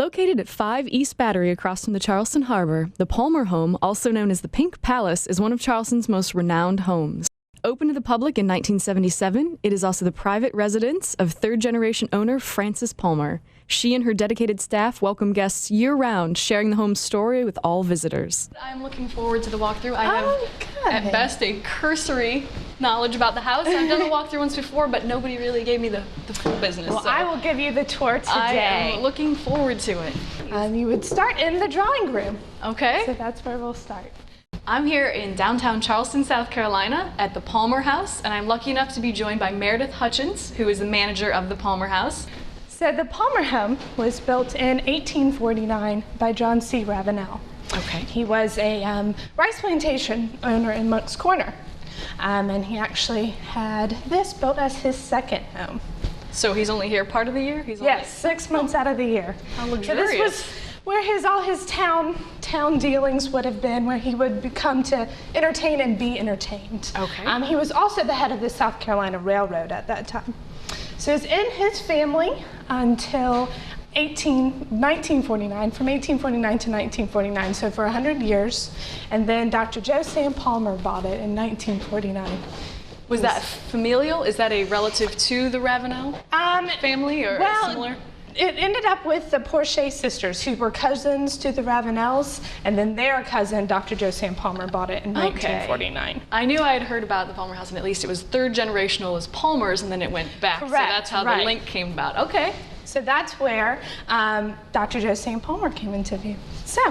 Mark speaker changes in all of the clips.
Speaker 1: Located at 5 East Battery across from the Charleston Harbor, the Palmer home, also known as the Pink Palace, is one of Charleston's most renowned homes. Open to the public in 1977, it is also the private residence of third-generation owner Frances Palmer. She and her dedicated staff welcome guests year-round, sharing the home's story with all visitors. I'm looking forward to the walkthrough. I have, at best, a cursory knowledge about the house. I've done a walkthrough once before, but nobody really gave me the full business.
Speaker 2: Well, so I will give you the tour today.
Speaker 1: I am looking forward to it.
Speaker 2: You would start in the drawing room.
Speaker 1: Okay.
Speaker 2: So that's where we'll start.
Speaker 1: I'm here in downtown Charleston, South Carolina at the Palmer House, and I'm lucky enough to be joined by Meredith Hutchins, who is the manager of the Palmer House.
Speaker 2: So the Palmer home was built in 1849 by John C. Ravenel.
Speaker 1: Okay.
Speaker 2: He was a rice plantation owner in Moncks Corner, and he actually had this built as his second home.
Speaker 1: So he's only here part of the year?
Speaker 2: Yes, 6 months out of the year.
Speaker 1: How luxurious.
Speaker 2: So this was where all his town dealings would have been, where he would come to entertain and be entertained.
Speaker 1: Okay.
Speaker 2: He was also the head of the South Carolina Railroad at that time. So it's in his family until 1949, from 1849 to 1949, so for 100 years. And then Dr. Joe Sam Palmer bought it in 1949.
Speaker 1: Was that familial? Is that a relative to the Ravenel family or similar?
Speaker 2: It ended up with the Porcher sisters, who were cousins to the Ravenels, and then their cousin, Dr. Joe Sam Palmer, bought it in 1949.
Speaker 1: I knew I had heard about the Palmer House, and at least it was third generational as Palmers, and then it went back.
Speaker 2: Correct,
Speaker 1: so that's how the link came about. Okay.
Speaker 2: So that's where Dr. Joe Sam Palmer came into view. So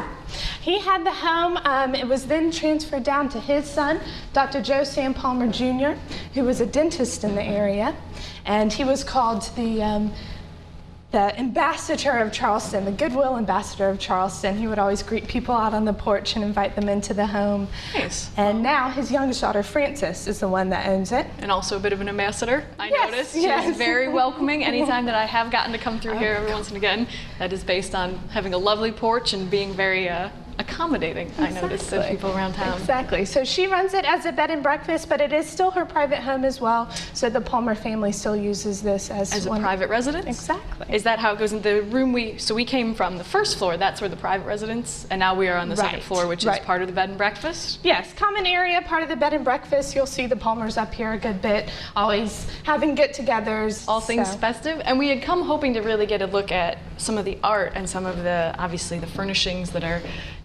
Speaker 2: he had the home. It was then transferred down to his son, Dr. Joe Sam Palmer Jr., who was a dentist in the area, and he was called the ambassador of Charleston, the goodwill ambassador of Charleston. He would always greet people out on the porch and invite them into the home.
Speaker 1: Nice.
Speaker 2: And now his youngest daughter, Frances, is the one that owns it.
Speaker 1: And also a bit of an ambassador, I noticed.
Speaker 2: Yes.
Speaker 1: She's very welcoming. Anytime that I have gotten to come through here every once and again, that is based on having a lovely porch and being very accommodating, I noticed, of people around town.
Speaker 2: Exactly. So she runs it as a bed and breakfast, but it is still her private home as well. So the Palmer family still uses this as
Speaker 1: a private residence?
Speaker 2: Exactly.
Speaker 1: Is that how it goes in the room we came from the first floor, that's where the private residence, and now we are on the second floor, which is part of the bed and breakfast?
Speaker 2: Yes, common area, part of the bed and breakfast. You'll see the Palmers up here a good bit, always having get-togethers.
Speaker 1: All things festive. And we had come hoping to really get a look at some of the art and some of the, obviously, the furnishings that are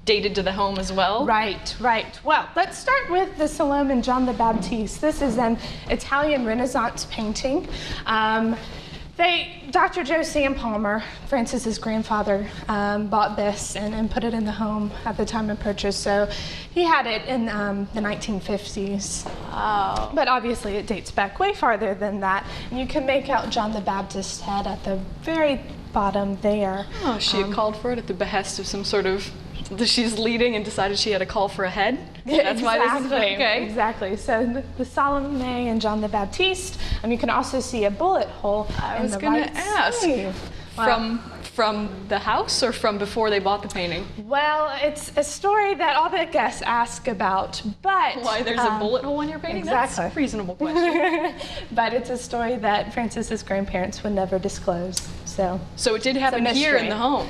Speaker 1: dated to the home as well.
Speaker 2: Right. Well, let's start with the Salome and John the Baptiste. This is an Italian Renaissance painting. Dr. Joe Sam Palmer, Frances's grandfather, bought this and put it in the home at the time of purchase. So he had it in the 1950s.
Speaker 1: Wow.
Speaker 2: But obviously it dates back way farther than that. And you can make out John the Baptist's head at the very bottom there.
Speaker 1: Oh, she had called for it at the behest of some sort of, she's leading and decided she had a call for a head. That's why this is okay.
Speaker 2: Exactly. So the Salome and John the Baptiste. And you can also see a bullet hole.
Speaker 1: I was going to ask. From the house or from before they bought the painting?
Speaker 2: Well, it's a story that all the guests ask about, but
Speaker 1: why there's a bullet hole in your painting?
Speaker 2: Exactly.
Speaker 1: That's a reasonable question.
Speaker 2: But it's a story that Frances's grandparents would never disclose. So
Speaker 1: it did happen here in the home.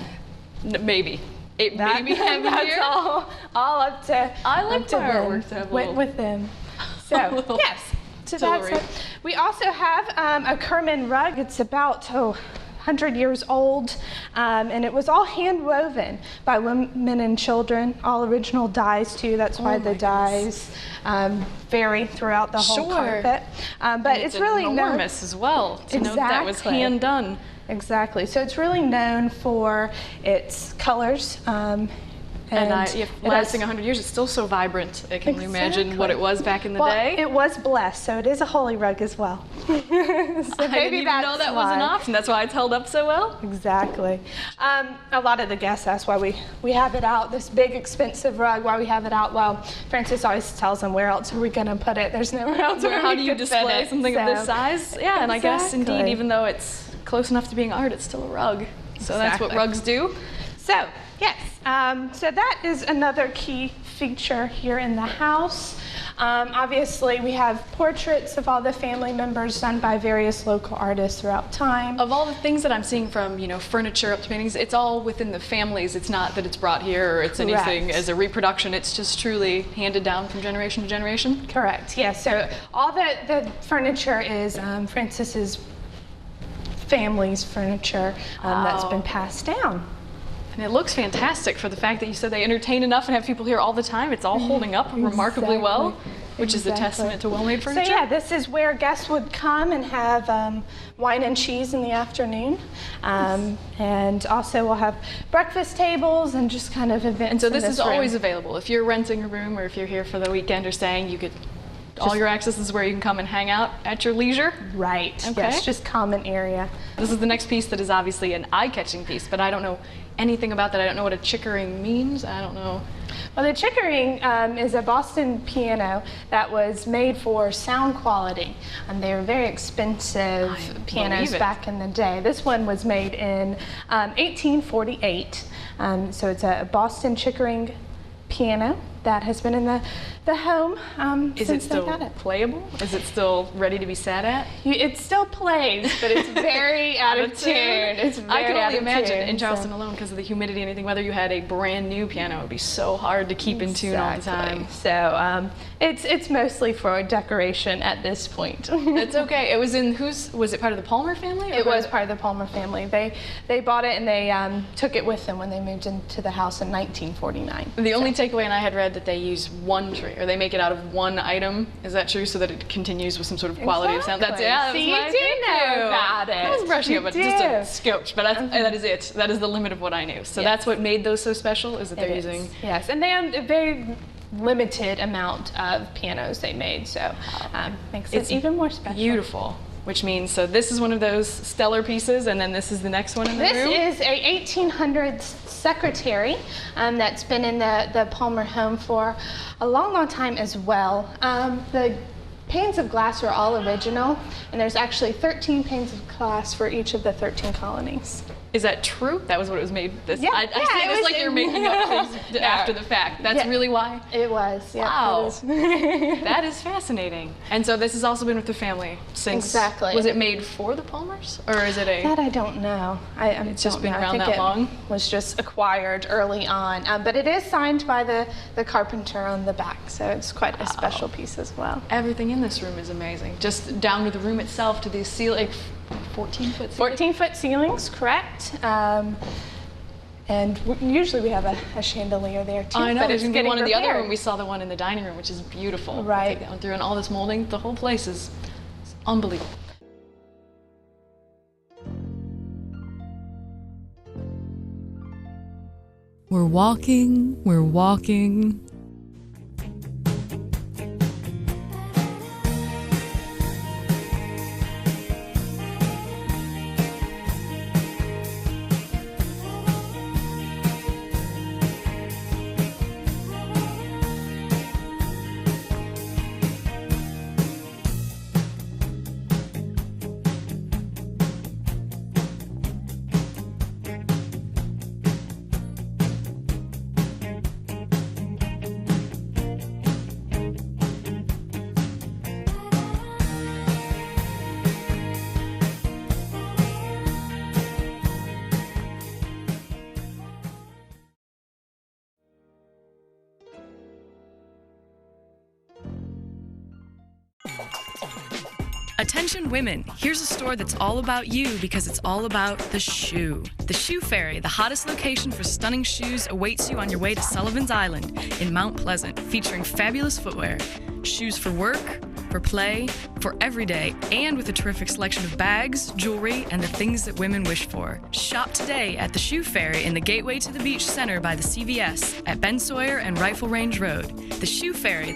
Speaker 1: Maybe. It maybe happened here.
Speaker 2: That's all up to.
Speaker 1: I like my artwork to have
Speaker 2: with them. So yes. So that's it. We also have a Kerman rug. It's about 100 years old, and it was all hand woven by women and children, all original dyes too. That's why the dyes vary throughout the whole carpet. But it's really
Speaker 1: enormous as well to know that was hand done.
Speaker 2: Exactly. So it's really known for its colors.
Speaker 1: And lasting 100 years, it's still so vibrant. I can imagine what it was back in the day.
Speaker 2: It was blessed, so it is a holy rug as well. So
Speaker 1: I didn't even know that was an option. That's why it's held up so well?
Speaker 2: Exactly. A lot of the guests ask why we have it out, this big expensive rug, why we have it out. Well, Frances always tells them, where else are we going to put it? There's nowhere else where
Speaker 1: how do you display something of this size? Yeah, and I guess indeed, even though it's close enough to being art, it's still a rug. So that's what rugs do.
Speaker 2: So, yes. So that is another key feature here in the house. Obviously, we have portraits of all the family members done by various local artists throughout time.
Speaker 1: Of all the things that I'm seeing from, furniture up to paintings, it's all within the families. It's not that it's brought here or it's anything as a reproduction. It's just truly handed down from generation to generation.
Speaker 2: Correct, yes. So all the furniture is Francis's family's furniture that's been passed down.
Speaker 1: And it looks fantastic for the fact that you said they entertain enough and have people here all the time. It's all holding up remarkably well, which is a testament to well-made furniture.
Speaker 2: So yeah, this is where guests would come and have wine and cheese in the afternoon. And also we'll have breakfast tables and just kind of events.
Speaker 1: And so this is always available. If you're renting a room or if you're here for the weekend or staying, you could all your access is where you can come and hang out at your leisure?
Speaker 2: Right,
Speaker 1: okay.
Speaker 2: Yes, just common area.
Speaker 1: This is the next piece that is obviously an eye-catching piece, but I don't know anything about that. I don't know what a chickering means. I don't know.
Speaker 2: Well, the chickering is a Boston piano that was made for sound quality. And they were very expensive pianos back in the day. This one was made in 1848. So it's a Boston chickering piano that has been in the home
Speaker 1: Is it still playable? Is it still ready to be sat at?
Speaker 2: It still plays, but it's very out of tune. It's very
Speaker 1: I can only imagine
Speaker 2: tune,
Speaker 1: in Charleston alone, because of the humidity and anything, whether you had a brand new piano, it would be so hard to keep in tune all the time.
Speaker 2: So it's mostly for decoration at this point.
Speaker 1: It's okay. It was in was it part of the Palmer family?
Speaker 2: It was part of the Palmer family. They bought it and they took it with them when they moved into the house in 1949.
Speaker 1: The only takeaway, and I had read that they use one tree, or they make it out of one item. Is that true? So that it continues with some sort of quality of sound. That's
Speaker 2: So you do know about it.
Speaker 1: I was brushing up, but just a scotch. But that is it. That is the limit of what I knew. So that's what made those so special. Is that they're using?
Speaker 2: Yes, and they have a very limited amount of pianos they made, so makes it even more special.
Speaker 1: Beautiful. Which means, so this is one of those stellar pieces, and then this is the next one in the room?
Speaker 2: This is a 1800s secretary that's been in the Palmer home for a long, long time as well. The panes of glass are all original, and there's actually 13 panes of glass for each of the 13 colonies.
Speaker 1: Is that true? That was what it was made? I say this like you're making up things after the fact. That's really why?
Speaker 2: It was, yeah.
Speaker 1: Wow. That is fascinating. And so this has also been with the family since...
Speaker 2: Exactly.
Speaker 1: Was it made for the Palmers? Or is it a...
Speaker 2: That I don't know.
Speaker 1: It's just been around that long?
Speaker 2: It was just acquired early on. But it is signed by the carpenter on the back, so it's quite a special piece as well.
Speaker 1: Everything in this room is amazing. Just down to the room itself, to the ceiling. 14-foot ceilings?
Speaker 2: 14-foot ceilings, correct. And usually we have a chandelier there too.
Speaker 1: I know,
Speaker 2: but
Speaker 1: there's going to be one in the other room. We
Speaker 2: We
Speaker 1: saw the one in the dining room, which is beautiful.
Speaker 2: Right.
Speaker 1: Take that one through, and all this molding, the whole place is unbelievable. We're walking.
Speaker 3: Attention women, here's a store that's all about you because it's all about the shoe. The Shoe Ferry, the hottest location for stunning shoes, awaits you on your way to Sullivan's Island in Mount Pleasant, featuring fabulous footwear. Shoes for work, for play, for every day, and with a terrific selection of bags, jewelry, and the things that women wish for. Shop today at the Shoe Ferry in the Gateway to the Beach Center by the CVS at Ben Sawyer and Rifle Range Road. The Shoe Ferry,